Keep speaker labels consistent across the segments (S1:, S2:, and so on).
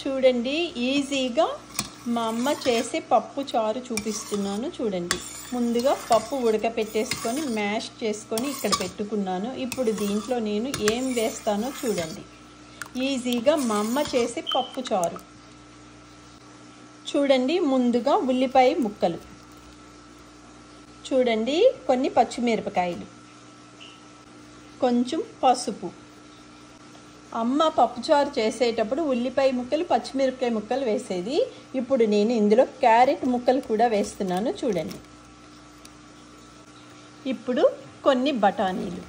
S1: చూడండి, ఈజీగా మా అమ్మ చేసే పప్పు చారు చూపిస్తున్నాను చూడండి. ముందుగా పప్పు ఉడకపెట్టేసుకొని మ్యాష్ చేసుకొని ఇక్కడ పెట్టుకున్నాను. ఇప్పుడు దీంట్లో నేను ఏం వేస్తానో చూడండి. ఈజీగా మా అమ్మ చేసే పప్పు చారు చూడండి. ముందుగా ఉల్లిపాయ ముక్కలు చూడండి, కొన్ని పచ్చిమిరపకాయలు, కొంచెం పసుపు. అమ్మ పప్పుచారు చేసేటప్పుడు ఉల్లిపాయ ముక్కలు, పచ్చిమిరపకాయ ముక్కలు వేసేది. ఇప్పుడు నేను ఇందులో క్యారెట్ ముక్కలు కూడా వేస్తున్నాను చూడండి. ఇప్పుడు కొన్ని బఠానీలు.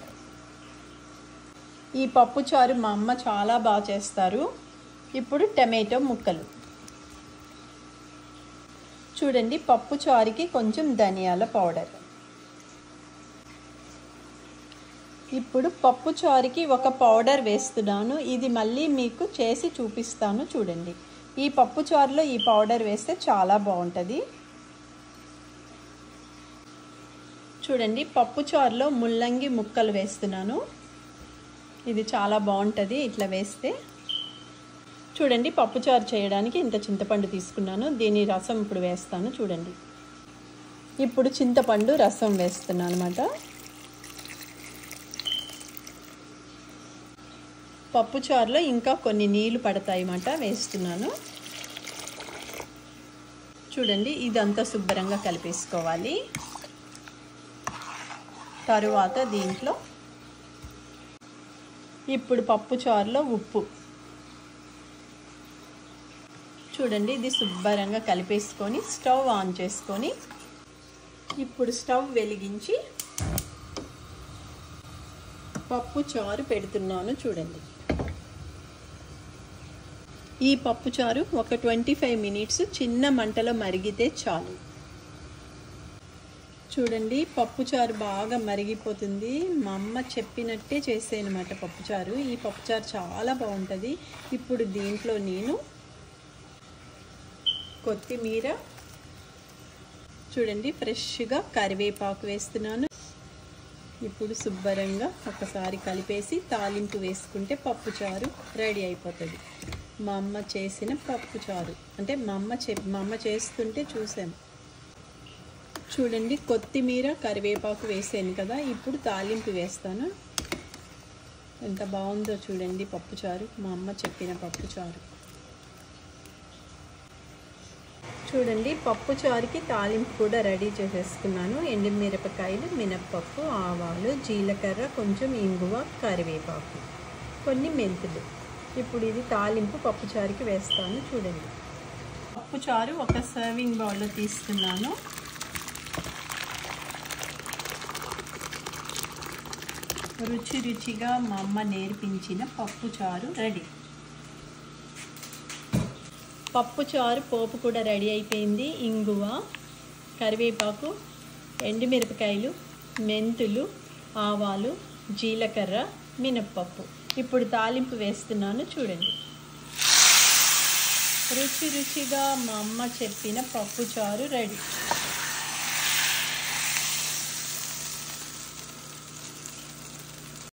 S1: ఈ పప్పుచారు మా అమ్మ చాలా బాగా చేస్తారు. ఇప్పుడు టమాటో ముక్కలు చూడండి. పప్పుచారుకి కొంచెం ధనియాల పౌడర్. ఇప్పుడు పప్పుచారుకి ఒక పౌడర్ వేస్తున్నాను. ఇది మళ్ళీ మీకు చేసి చూపిస్తాను చూడండి. ఈ పప్పుచారులో ఈ పౌడర్ వేస్తే చాలా బాగుంటుంది చూడండి. పప్పుచారులో ముల్లంగి ముక్కలు వేస్తున్నాను. ఇది చాలా బాగుంటుంది ఇట్లా వేస్తే. చూడండి, పప్పుచారు చేయడానికి ఇంత చింతపండు తీసుకున్నాను. దీని రసం ఇప్పుడు వేస్తాను చూడండి. ఇప్పుడు చింతపండు రసం వేస్తున్నాను అన్నమాట. పప్పుచారులో ఇంకా కొన్ని నీళ్లు పడతాయి అన్నమాట, వేస్తున్నాను చూడండి. ఇదంతా శుభ్రంగా కలిపేసుకోవాలి. తరువాత దీంట్లో ఇప్పుడు పప్పుచారులో ఉప్పు చూడండి. ఇది శుభ్రంగా కలిపేసుకొని స్టవ్ ఆన్ చేసుకొని ఇప్పుడు స్టవ్ వెలిగించి పప్పుచారు పెడుతున్నాను చూడండి. ఈ పప్పుచారు ఒక 25 మినిట్స్ చిన్న మంటలో మరిగితే చాలు చూడండి. పప్పుచారు బాగా మరిగిపోతుంది. మా అమ్మ చెప్పినట్టే చేసేనమాట పప్పుచారు. ఈ పప్పుచారు చాలా బాగుంటుంది. ఇప్పుడు దీంట్లో నేను కొత్తిమీర చూడండి, ఫ్రెష్గా కరివేపాకు వేస్తున్నాను. ఇప్పుడు శుభ్రంగా ఒకసారి కలిపేసి తాలింపు వేసుకుంటే పప్పుచారు రెడీ అయిపోతుంది. మా అమ్మ చేసిన పప్పుచారు అంటే మా అమ్మ చేస్తుంటే చూసాను చూడండి. కొత్తిమీర కరివేపాకు వేసాను కదా, ఇప్పుడు తాలింపు వేస్తాను. ఎంత బాగుందో చూడండి పప్పుచారు, మా అమ్మ చెప్పిన పప్పుచారు చూడండి. పప్పుచారుకి తాలింపు కూడా రెడీ చేసేసుకున్నాను. ఎండుమిరపకాయలు, మినప్పప్పు, ఆవాలు, జీలకర్ర, కొంచెం ఇంగువ, కరివేపాకు, కొన్ని మెంతులు. ఇప్పుడు ఇది తాలింపు పప్పుచారుకి వేస్తాను చూడండి. పప్పుచారు ఒక సర్వింగ్ బౌల్లో తీసుకున్నాను. రుచిగా మా అమ్మ నేర్పించిన పప్పుచారు రెడీ. పప్పుచారు పోపు కూడా రెడీ అయిపోయింది. ఇంగువ, కరివేపాకు, ఎండుమిరపకాయలు, మెంతులు, ఆవాలు, జీలకర్ర, మినప్పప్పు. ఇప్పుడు తాలింపు వేస్తున్నాను చూడండి. రుచిగా మా అమ్మ చెప్పిన పప్పుచారు రెడీ.